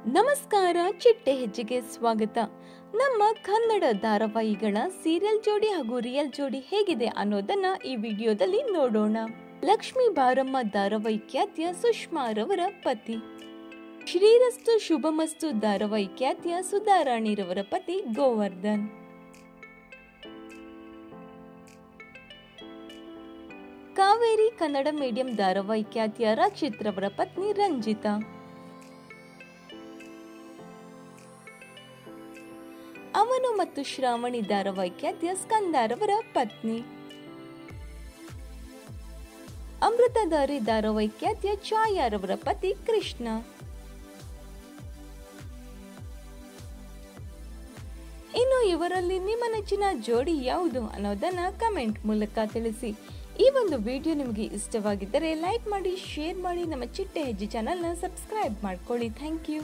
ನಮಸ್ಕಾರ, ಚಿಟ್ಟೆ ಹೆಜ್ಜೆಗೆ ಸ್ವಾಗತ. ನಮ್ಮ ಕನ್ನಡ ಧಾರಾವಾಹಿಗಳ ಸೀರಿಯಲ್ ಜೋಡಿ ಹಾಗೂ ರಿಯಲ್ ಜೋಡಿ ಹೇಗಿದೆ ಅನ್ನೋದನ್ನ ಈ ವಿಡಿಯೋದಲ್ಲಿ ನೋಡೋಣ. ಲಕ್ಷ್ಮೀ ಬಾರಮ್ಮ ಧಾರಾವಾಹಿ ಖ್ಯಾತಿಯ ಸುಷ್ಮಾ ರವರ ಪತಿ, ಶ್ರೀರಸ್ತು ಶುಭಮಸ್ತು ಧಾರಾವಾಹಿ ಖ್ಯಾತಿಯ ಸುಧಾರಾಣಿರವರ ಪತಿ ಗೋವರ್ಧನ್, ಕಾವೇರಿ ಕನ್ನಡ ಮೀಡಿಯಂ ಧಾರಾವಾಹಿ ಖ್ಯಾತಿಯ ರಕ್ಷಿತ್ ರವರ ಪತ್ನಿ ರಂಜಿತಾ, ಅವನು ಮತ್ತು ಶ್ರಾವಣಿ ಧಾರಾವಾಹಿ ಖ್ಯಾತಿಯ ಸ್ಕಂದರವರ ಪತ್ನಿ, ಅಮೃತಧಾರಿ ಧಾರಾವಾಹಿ ಖ್ಯಾತಿಯ ಛಾಯಾರವರ ಪತಿ ಕೃಷ್ಣ. ಇನ್ನು ಇವರಲ್ಲಿ ನಿಮ್ಮ ನೆಚ್ಚಿನ ಜೋಡಿ ಯಾವುದು ಅನ್ನೋದನ್ನ ಕಮೆಂಟ್ ಮೂಲಕ ತಿಳಿಸಿ. ಈ ಒಂದು ವಿಡಿಯೋ ನಿಮಗೆ ಇಷ್ಟವಾಗಿದ್ದರೆ ಲೈಕ್ ಮಾಡಿ, ಶೇರ್ ಮಾಡಿ, ನಮ್ಮ ಚಿಟ್ಟೆ ಹೆಜ್ಜೆ ಚಾನೆಲ್ನ ಸಬ್ಸ್ಕ್ರೈಬ್ ಮಾಡ್ಕೊಳ್ಳಿ. Thank you.